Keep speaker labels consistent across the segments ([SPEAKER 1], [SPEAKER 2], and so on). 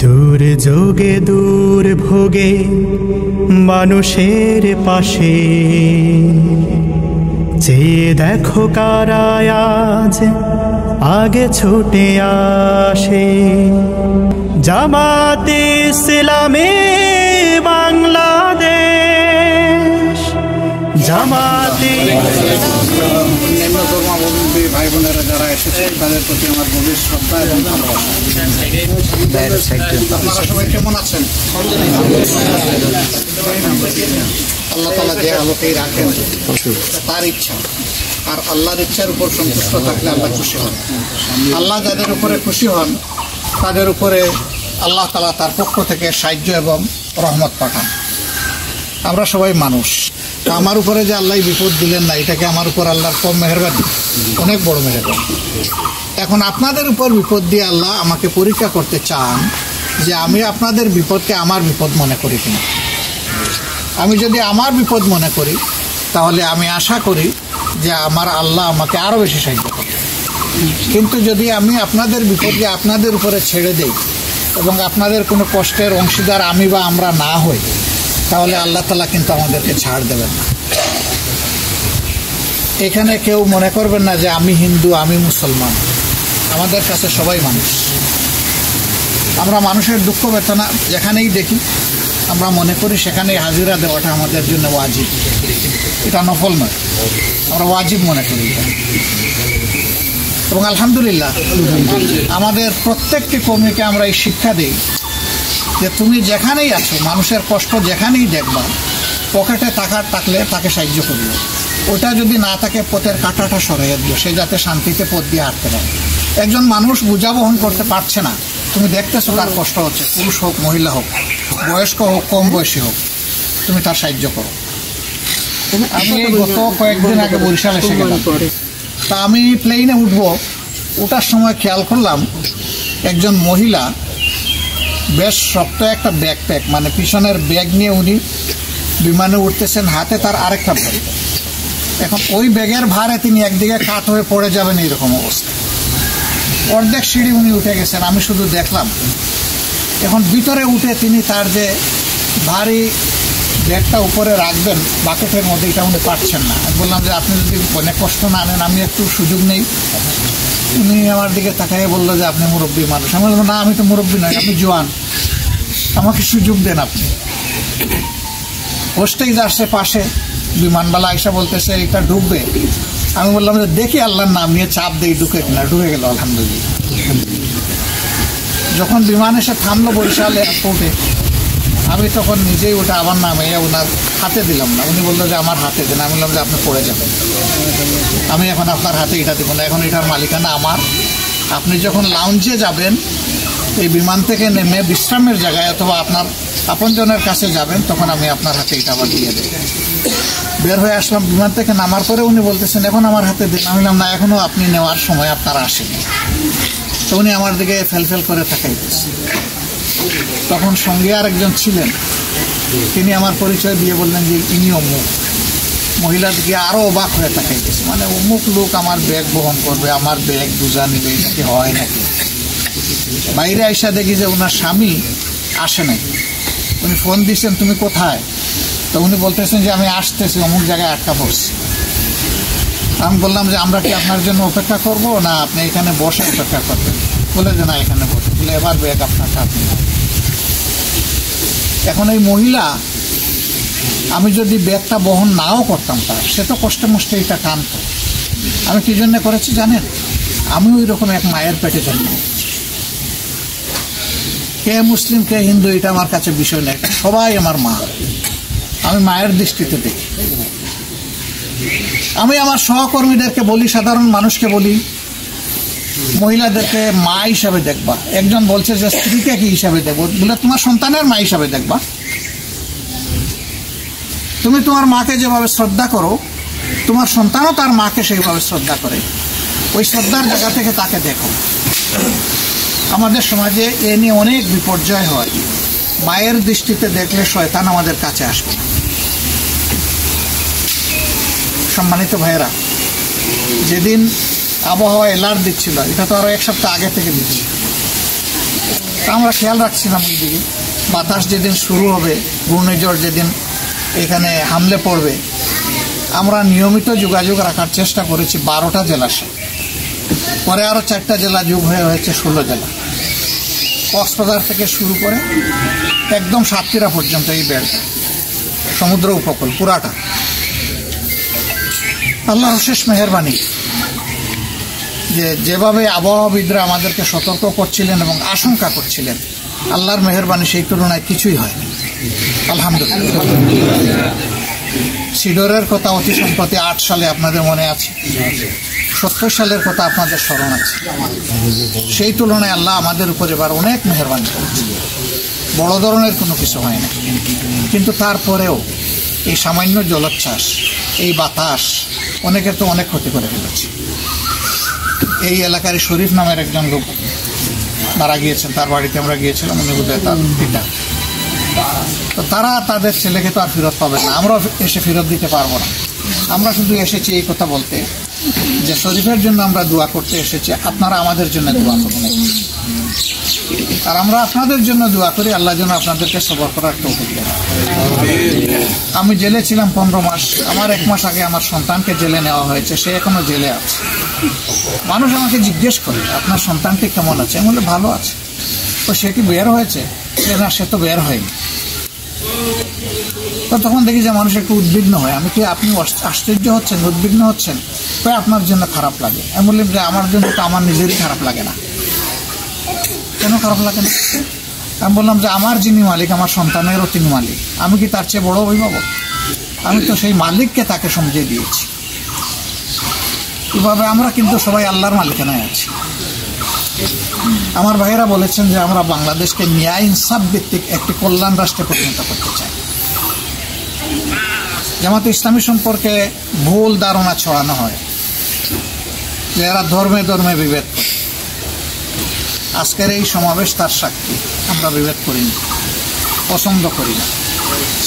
[SPEAKER 1] দূর যোগে দূর ভোগে মানুষের পাশে চেয়ে দেখো কারা আজ আগে ছুটে আসে। জামাতে ইসলামী বাংলাদেশ, জামাতে
[SPEAKER 2] অন্যান্য ধর্মাবলম্বী ভাই বোনেরা যারা এসেছেন তাদের প্রতি আমার গভীর শ্রদ্ধা এবং ভালোবাসা। আপনারা সবাই কেমন আছেন? আল্লাহ তাআলা যে আলোকেই রাখেন তার ইচ্ছা, আর আল্লাহর ইচ্ছার উপর সন্তুষ্ট থাকলে আল্লাহ খুশি হন। আল্লাহ যাদের উপরে খুশি হন তাদের উপরে আল্লাহ তাআলা তার পক্ষ থেকে সাহায্য এবং রহমত পাঠান। আমরা সবাই মানুষ, আমার উপরে যে আল্লাহ বিপদ দিলেন না, এটাকে আমার উপর আল্লাহর কম মেহেরবানি, অনেক বড় মেহেরবানি। এখন আপনাদের উপর বিপদ দিয়ে আল্লাহ আমাকে পরীক্ষা করতে চান যে আমি আপনাদের বিপদকে আমার বিপদ মনে করি কিনা। আমি যদি আমার বিপদ মনে করি তাহলে আমি আশা করি যে আমার আল্লাহ আমাকে আরও বেশি সাহায্য করবে। কিন্তু যদি আমি আপনাদের বিপদকে আপনাদের উপরে ছেড়ে দেই এবং আপনাদের কোনো কষ্টের অংশীদার আমি বা আমরা না হই, তাহলে আল্লাহ তাআলা কিন্তু আমাদেরকে ছাড় দেবেন না। এখানে কেউ মনে করবেন না যে আমি হিন্দু, আমি মুসলমান। আমাদের কাছে সবাই মানুষ। আমরা মানুষের দুঃখ বেদনা যেখানেই দেখি আমরা মনে করি সেখানেই হাজিরা দেওয়াটা আমাদের জন্য ওয়াজিব। এটা নফল নয়, আমরা ওয়াজিব মনে করি এটা। এবং আলহামদুলিল্লাহ আমাদের প্রত্যেকটি কর্মীকে আমরা এই শিক্ষা দিই যে তুমি যেখানেই আছো, মানুষের কষ্ট যেখানেই দেখবা, পকেটে টাকা থাকলে তাকে সাহায্য করবে। ওটা যদি না থাকে পথের কাঁটাটা সরাইয়া দিও, সে যাতে শান্তিতে পথ দিয়ে হাঁটতে পারে। একজন মানুষ বোঝা বহন করতে পারছে না, তুমি দেখতেছো তার কষ্ট হচ্ছে, পুরুষ হোক মহিলা হোক, বয়স্ক হোক কম বয়সী হোক, তুমি তার সাহায্য করো। আমি গত কয়েকদিন আগে বরিশাল এসে গেলাম, তা আমি প্লেনে উঠবো, ওঠার সময় খেয়াল করলাম একজন মহিলা বেশ শক্ত একটা ব্যাকপ্যাক, মানে পিছনের ব্যাগ নিয়ে উনি বিমানে উঠতেছেন, হাতে তার আরেকটা ব্যাগ। এখন ওই ব্যাগের ভারে তিনি একদিকে কাত হয়ে পড়ে যাবেন, এইরকম অবস্থা। অর্ধেক সিঁড়ি উনি উঠে গেছেন, আমি শুধু দেখলাম। এখন ভিতরে উঠে তিনি তার যে ভারী ব্যাগটা উপরে রাখবেন বাকেটের মধ্যে, এটা উনি পারছেন না। আমি বললাম যে আপনি যদি অনেক কষ্ট না নেন আমি একটু সুযোগ নেই। উনি আমার দিকে তাকাইয়ে বললো যে আপনি মুরব্বী মানুষ। আমি বললাম না, আমি তো মুরব্বী নয়, আমি জোয়ান, আমাকে সুযোগ দেন আপনি। হোস্টেজ আসছে পাশে, বিমানবালা আইসা বলতেছে এটা ঢুকবে। আমি বললাম যে দেখি আল্লাহর নাম নিয়ে চাপ দেই ঢুকে কিনা। ঢুকে গেল আলহামদুলিল্লাহ। যখন বিমান এসে থামলো বরিশাল এয়ারপোর্টে, আমি তখন নিজেই ওটা আবার নামে ওনার হাতে দিলাম না। উনি বললো যে আমার হাতে দেন। আমি বললাম যে আপনি পড়ে যাবেন, আমি এখন আপনার হাতে এটা দেবো না, এখন এটার মালিকানা আমার। আপনি যখন লাউঞ্জে যাবেন, এই বিমান থেকে নেমে বিশ্রামের জায়গায় অথবা আপনার আপনজনের কাছে যাবেন, তখন আমি আপনার হাতে এটা আবার দিয়ে দেব। বের হয়ে আসলাম বিমান থেকে, নামার পরে উনি বলতেছেন এখন আমার হাতে দেন। আমি বললাম না, এখনও আপনি নেওয়ার সময় আপনার আসেনি। তো উনি আমার দিকে ফেলফেল করে তাকাইতেছে। তখন সঙ্গে আর একজন ছিলেন, তিনি আমার পরিচয় দিয়ে বললেন যে ইনি অমুক। মহিলার দিকে আরও অবাক হয়ে তাকাইতেছে, মানে অমুক লোক আমার ব্যাগ বহন করবে, আমার ব্যাগ বুঝা নেবে, এটা কি হয় নাকি? বাইরে আইসা দেখি যে ওনার স্বামী আসে নাই। উনি ফোন দিচ্ছেন তুমি কোথায়? তো উনি বলতেছেন যে আমি আসতেছি, অমুক জায়গায় আটকা পড়ছি। আমি বললাম যে আমরা কি আপনার জন্য অপেক্ষা করব না আপনি এখানে বসে অপেক্ষা করবেন? বলে যে না, এখানে বসে। বলে এবার ব্যাগ আপনার সাথে। এখন এই মহিলা, আমি যদি ব্যাগটা বহন নাও করতাম তার, সে তো কষ্টে মষ্টে এটা টানত। আমি কি জন্য করেছি জানেন? আমি ওই রকম এক মায়ের পেটে জন্ম। কে মুসলিম কে হিন্দু এটা আমার কাছে বিষয় নেই, সবাই আমার মা। আমি মায়ের দৃষ্টিতে দেখি। আমি আমার সহকর্মীদেরকে বলি, সাধারণ মানুষকে বলি, মহিলাদেরকে মা হিসাবে দেখবা। একজন বলছে যে স্ত্রীকে কি হিসাবে দেখবো? বলে তোমার সন্তানের মা হিসাবে দেখবা। তুমি তোমার মাকে যেভাবে শ্রদ্ধা করো, তোমার সন্তানও তার মাকে সেইভাবে শ্রদ্ধা করে। ওই শ্রদ্ধার জায়গা থেকে তাকে দেখো। আমাদের সমাজে এ নিয়ে অনেক বিপর্যয় হয়। মায়ের দৃষ্টিতে দেখলে শয়তান আমাদের কাছে আসবে। সম্মানিত ভাইয়েরা, যেদিন আবহাওয়া অ্যালার্ট দিচ্ছিল, এটা তো আরো এক সপ্তাহ আগে থেকে দিচ্ছে, আমরা খেয়াল রাখছিলাম ওই দিকে। বাতাস যেদিন শুরু হবে, ঘূর্ণিঝড় যেদিন এখানে হামলে পড়বে, আমরা নিয়মিত যোগাযোগ রাখার চেষ্টা করেছি 12টা জেলার সাথে। পরে আরও 4টা জেলা যোগ হয়ে হয়েছে 16 জেলা। কক্সবাজার থেকে শুরু করে একদম সাতক্ষীরা পর্যন্ত এই বেড়টা, সমুদ্র উপকূল পুরাটা। আল্লাহর শেষ মেহেরবানি যে যেভাবে আবহাওয়াবিদরা আমাদেরকে সতর্ক করছিলেন এবং আশঙ্কা করছিলেন, আল্লাহর মেহেরবানি সেই তুলনায় কিছুই হয়নি, আলহামদুলিল্লাহ। সিডরের কথা অতি সম্প্রতি 8 সালে আপনাদের মনে আছে, 70 সালের কথা আপনাদের স্মরণ আছে। সেই তুলনায় আল্লাহ আমাদের উপর এবার অনেক মেহেরবানি করেছে। বড় ধরনের কোনো কিছু হয় না, কিন্তু তারপরেও এই সামান্য জলোচ্ছ্বাস, এই বাতাস অনেকের তো অনেক ক্ষতি করে ফেলেছে। এই এলাকার শরীফ নামের একজন লোক মারা গিয়েছেন, তার বাড়িতে আমরা গিয়েছিলাম, উনি বোধহয় তার পিতা। তো তারা তাদের ছেলেকে তো আর ফেরত পাবেন না, আমরাও এসে ফেরত দিতে পারবো না। আমরা শুধু এসেছি এই কথা বলতে যে শরীফের জন্য আমরা দোয়া করতে এসেছি, আপনারা আমাদের জন্য দোয়া করুন। আর আমরা আপনাদের জন্য দোয়া করি, আল্লাহ যেন আপনাদেরকে সবর করার তৌফিক দেন। আমি জেলে ছিলাম 15 মাস। আমার 1 মাস আগে আমার সন্তানকে জেলে নেওয়া হয়েছে, সে এখনো জেলে আছে। মানুষ আমাকে জিজ্ঞেস করে আপনার সন্তানটি কেমন আছে, আমি বলি ভালো আছে। তো সে কি বের হয়েছে? না, সে তো বের হয়নি। তো তখন দেখি যে মানুষ একটু উদ্বিগ্ন হয়। আমি কি আপনি আশ্চর্য হচ্ছেন, উদ্বিগ্ন হচ্ছেন? তো আপনার জন্য খারাপ লাগে। আমি বললাম যে আমার জন্য তো আমার নিজেরই খারাপ লাগে না। কেন খারাপ লাগে না? আমি বললাম যে আমার যিনি মালিক, আমার সন্তানেরও তিনি মালিক, আমি কি তার চেয়ে বড় অভিভাবক? আমি তো সেই মালিককে তাকে সমঝে দিয়েছি। এভাবে আমরা কিন্তু সবাই আল্লাহর মালিকানায় আছি। আমার ভাইয়েরা বলেছেন যে আমরা বাংলাদেশকে ন্যায় ইনসাফ ভিত্তিক একটি কল্যাণ রাষ্ট্রে পরিণত করতে চাই। জামাতে ইসলামী সম্পর্কে ভুল ধারণা ছড়ানো হয় যে এরা ধর্মে ধর্মে বিভেদ করে। আজকের এই সমাবেশ তার সাক্ষী। আমরা বিভেদ করিনি, পছন্দ করি না।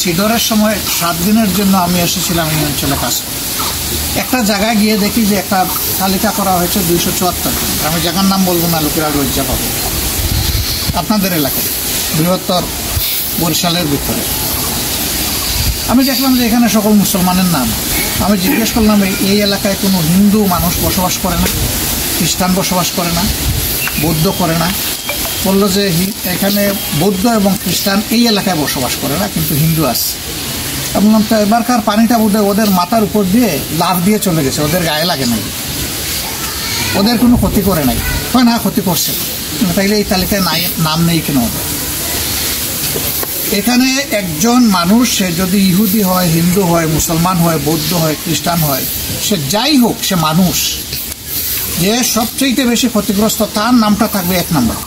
[SPEAKER 2] সিডরের সময় 7 দিনের জন্য আমি এসেছিলাম এই অঞ্চলে কাজ করতে। একটা জায়গায় গিয়ে দেখি যে একটা তালিকা করা হয়েছে 274 জন। আমি জায়গার নাম বলবো না, লোকেরা লজ্জা পাবে। আপনাদের এলাকায় বৃহত্তর বরিশালের ভিতরে আমি দেখলাম যে এখানে সকল মুসলমানের নাম। আমি জিজ্ঞেস করলাম এই এলাকায় কোনো হিন্দু মানুষ বসবাস করে না, খ্রিস্টান বসবাস করে না, বৌদ্ধ করে না? বললো যে এখানে বৌদ্ধ এবং খ্রিস্টান এই এলাকায় বসবাস করে না, কিন্তু হিন্দু আছে। বললাম তো এবারকার পানিটা বোধহয় ওদের মাথার উপর দিয়ে লাফ দিয়ে চলে গেছে, ওদের গায়ে লাগে নাই, ওদের কোনো ক্ষতি করে নাই। হয় না, ক্ষতি করছে। তাইলে এই তালিকায় নাম নেই কেন ওদের? এখানে একজন মানুষ, সে যদি ইহুদি হয়, হিন্দু হয়, মুসলমান হয়, বৌদ্ধ হয়, খ্রিস্টান হয়, সে যাই হোক, সে মানুষ। যে সবচেয়ে বেশি ক্ষতিগ্রস্ত তার নামটা থাকবে 1 নম্বর।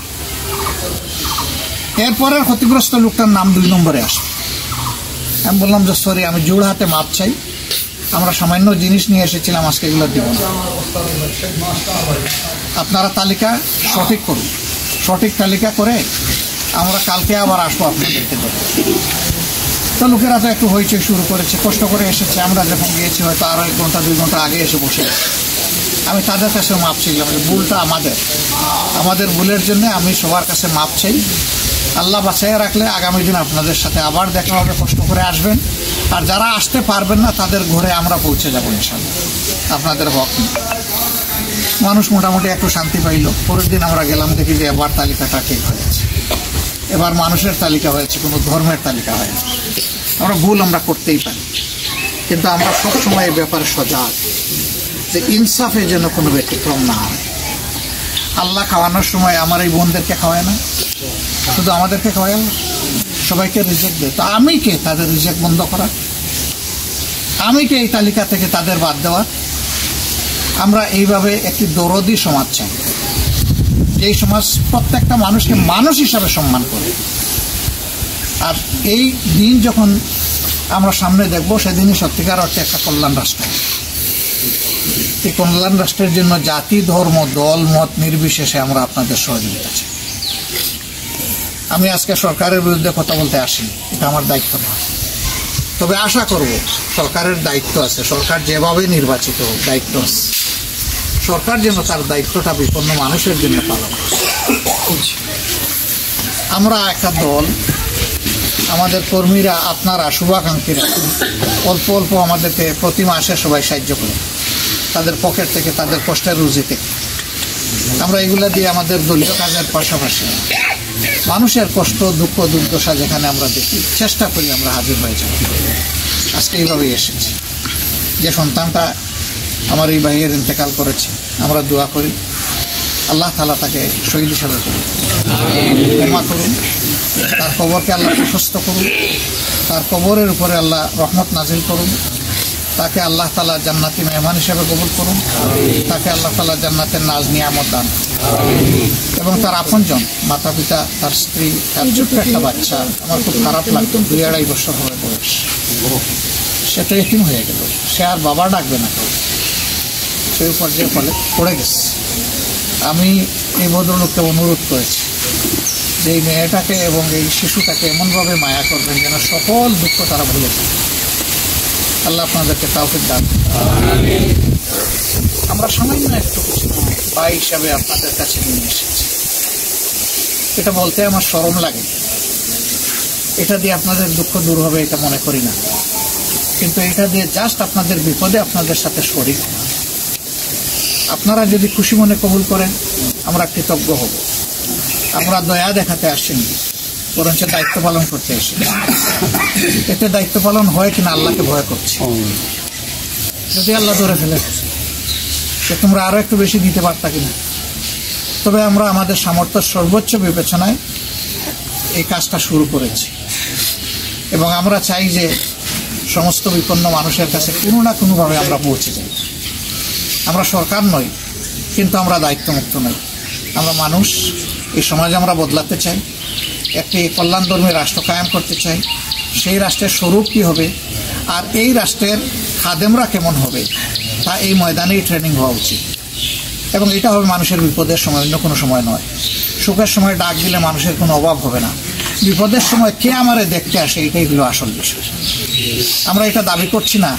[SPEAKER 2] এরপরের ক্ষতিগ্রস্ত লোকটার নাম 2 নম্বরে আসবে। আমি বললাম যে সরি, আমি জোড় হাতে মাপ চাই, আমরা সামান্য জিনিস নিয়ে এসেছিলাম, আজকে এগুলো দিব না। আপনারা তালিকা সঠিক করুন, সঠিক তালিকা করে আমরা কালকে আবার আসবো আপনাদেরকে দেখে। তো লোকেরা তো একটু হইচই শুরু করেছে, কষ্ট করে এসেছে। আমরা যখন গিয়েছি হয়তো আরো 1 ঘন্টা 2 ঘন্টা আগে এসে বসে। আমি তাদের কাছে মাপ চাইলাম, ভুলটা আমাদের ভুলের জন্য আমি সবার কাছে মাপ চাই। আল্লাহ বাঁচাইয়া রাখলে আগামী দিন আপনাদের সাথে আবার দেখা হবে, কষ্ট করে আসবেন। আর যারা আসতে পারবেন না তাদের ঘরে আমরা পৌঁছে যাবো ইনশাআল্লাহ, আপনাদের হক। মানুষ মোটামুটি একটু শান্তি পাইল। পরের দিন আমরা গেলাম, দেখি যে এবার তালিকাটা ঠিক হয়েছে। এবার মানুষের তালিকা হয়েছে, কোনো ধর্মের তালিকা হয়নি। আমরা করতেই পারি, কিন্তু আমরা সবসময় এই ব্যাপারে সজাগ যে ইনসাফে যেন কোনো ব্যতিক্রম না হয়। আল্লাহ খাওয়ানোর সময় আমার এই বোনদেরকে খাওয়ায় না, শুধু আমাদেরকে খাওয়ায় না, সবাইকে রিজেক্ট দেয়। তো আমি কে তাদের রিজেক্ট বন্ধ করা? আমি কে এই তালিকা থেকে তাদের বাদ দেওয়া? আমরা এইভাবে একটি দরদি সমাজ চাই, যেই সমাজ প্রত্যেকটা মানুষকে মানুষ হিসাবে সম্মান করে। আর এই দিন যখন আমরা সামনে দেখব, সেদিনই সত্যিকার অর্থে একটা কল্যাণ রাষ্ট্র। এই কল্যাণ রাষ্ট্রের জন্য জাতি, ধর্ম, দল, মত নির্বিশেষে আমরা আপনাদের সহযোগিতা চাই। আমি আজকে সরকারের বিরুদ্ধে কথা বলতে আসিনি, এটা আমার দায়িত্ব না। তবে আশা করব সরকারের দায়িত্ব আছে, সরকার যেভাবে নির্বাচিত হোক দায়িত্ব আছে, সরকার যেন তার দায়িত্বটা বিপন্ন মানুষের জন্য পালন করে। আমরা একটা দল, আমাদের কর্মীরা, আপনারা শুভাকাঙ্ক্ষীরা অল্প অল্প আমাদেরকে প্রতি মাসে সবাই সাহায্য করে, তাদের পকেট থেকে, তাদের কষ্টের রুজি থেকে। আমরা এগুলা দিয়ে আমাদের দলীয় কাজের পাশাপাশি মানুষের কষ্ট, দুঃখ, দুর্দশা যেখানে আমরা দেখি, চেষ্টা করি আমরা হাজির হয়ে যাব। আজকে এইভাবেই এসেছি। যে সন্তানটা আমার এই ভাইয়ের ইন্তেকাল করেছে, আমরা দোয়া করি আল্লাহ তাআলা তাকে শহীদ হিসাবে করুন, ক্ষমা করুন, তার কবরকে আল্লাহ প্রশস্ত করুন, তার কবরের উপরে আল্লাহ রহমত নাজিল করুন, তাকে আল্লাহ তাআলা জান্নাতি মেহমান হিসেবে কবুল করুন, তাকে আল্লাহ তাআলা জান্নাতের নাজ নিয়ামত দান, এবং তার আপনজন, মাতা পিতা, তার স্ত্রী, তার ছোট্ট একটা বাচ্চা, আমার খুব খারাপ লাগতো, 2-2.5 বছর হবে বয়স, সে তো এতিম হয়ে গেল, সে আর বাবা ডাকবে না, সেই পর্যায়ে ফলে পড়ে গেছে। আমি এই ভদ্রলোককে অনুরোধ করেছি যে এই মেয়েটাকে এবং এই শিশুটাকে এমনভাবে মায়া করবেন যেন সকল দুঃখ তারা ভুলে যায়। আল্লাহ আপনাদেরকে তাওফিক দান। আমরা সামান্য একটু ভাই হিসাবে আপনাদের কাছে নিয়ে এসেছি। এটা বলতে আমার শরম লাগে, এটা দিয়ে আপনাদের দুঃখ দূর হবে এটা মনে করি না, কিন্তু এটা দিয়ে জাস্ট আপনাদের বিপদে আপনাদের সাথে শরীক। আপনারা যদি খুশি মনে কবুল করেন আমরা কৃতজ্ঞ হব। আমরা দয়া দেখাতে আসিনি, বরঞ্চ দায়িত্ব পালন করতে এসেছি। এতে দায়িত্ব পালন হয় কিনা আল্লাহকে ভয় করছি। যদি আল্লাহ ধরে ফেলে যে তোমরা আরো একটু বেশি দিতে পারতা কিনা, তবে আমরা আমাদের সামর্থ্যের সর্বোচ্চ বিবেচনায় এই কাজটা শুরু করেছি, এবং আমরা চাই যে সমস্ত বিপন্ন মানুষের কাছে কোনো না কোনোভাবে আমরা পৌঁছে যাই। আমরা সরকার নই, কিন্তু আমরা দায়িত্বমুক্ত নই। আমরা মানুষ, এই সমাজ আমরা বদলাতে চাই, একটি কল্যাণধর্মী রাষ্ট্র কায়েম করতে চাই। সেই রাষ্ট্রের স্বরূপ কী হবে আর এই রাষ্ট্রের খাদেমরা কেমন হবে তা এই ময়দানেই ট্রেনিং হওয়া উচিত, এবং এটা হবে মানুষের বিপদের সময়, অন্য কোনো সময় নয়। সুখের সময় ডাক দিলে মানুষের কোনো অভাব হবে না, বিপদের সময় কে আমারে দেখতে আসে এটাই হলো আসল বিষয়। আমরা এটা দাবি করছি না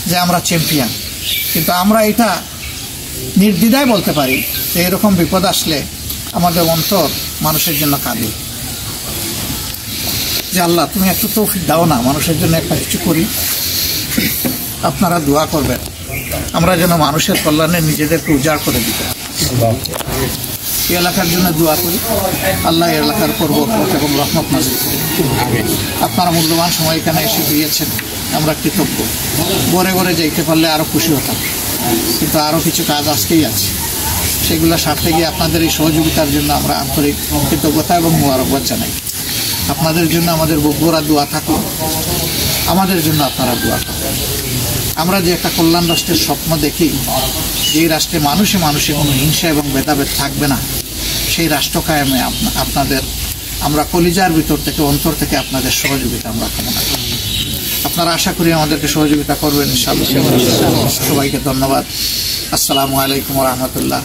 [SPEAKER 2] যে আমরা চ্যাম্পিয়ন, কিন্তু আমরা এটা নির্দ্বিধায় বলতে পারি যে এরকম বিপদ আসলে আমাদের অন্তর মানুষের জন্য কাঁদে, যে আল্লাহ তুমি একটু তৌফিক দাও না, মানুষের জন্য একটা কিছু করি। আপনারা দোয়া করবেন আমরা যেন মানুষের কল্যাণে নিজেদেরকে উজাড় করে দিতে পারি। এই এলাকার জন্য দোয়া করি, আল্লাহ এই এলাকার পর্বত এবং রহমত নাজিল করুন। আপনারা মূল্যবান সময় এখানে এসে দিয়েছেন, আমরা কৃতজ্ঞ। ঘরে ঘরে যাইতে পারলে আরও খুশি হতাম, কিন্তু আরও কিছু কাজ আজকেই আছে, সেগুলো সারতে গিয়ে আপনাদের এই সহযোগিতার জন্য আমরা আন্তরিক কৃতজ্ঞতা এবং মোবারকবাদ জানাই। আপনাদের জন্য আমাদের বগুড়া দোয়া থাকুক, আমাদের জন্য আপনারা দোয়া করুন। আমরা যে একটা কল্যাণ রাষ্ট্রের স্বপ্ন দেখি, যেই রাষ্ট্রে মানুষে মানুষে কোনো হিংসা এবং ভেদাভেদ থাকবে না, সেই রাষ্ট্র কায়েমে আপনাদের আমরা কলিজার ভিতর থেকে, অন্তর থেকে আপনাদের সহযোগিতা আমরা কামনা করি। আপনারা আশা করি আমাদেরকে সহযোগিতা করবেন ইনশাআল্লাহ। সবাইকে ধন্যবাদ। আসসালামু আলাইকুম ওয়া রাহমাতুল্লাহ।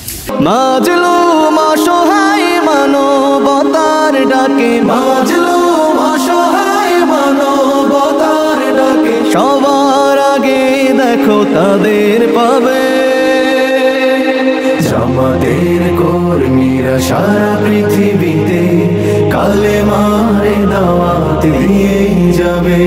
[SPEAKER 3] মাজলুম অসহায় মানবতার ডাকে, মাজলুম অসহায় মানবতার ডাকে, সবার আগে দেখো তাদের পাবে। জামাতের কর্মীরা সারা পৃথিবীতে কালেমার দাওয়াত দিয়ে যাবে।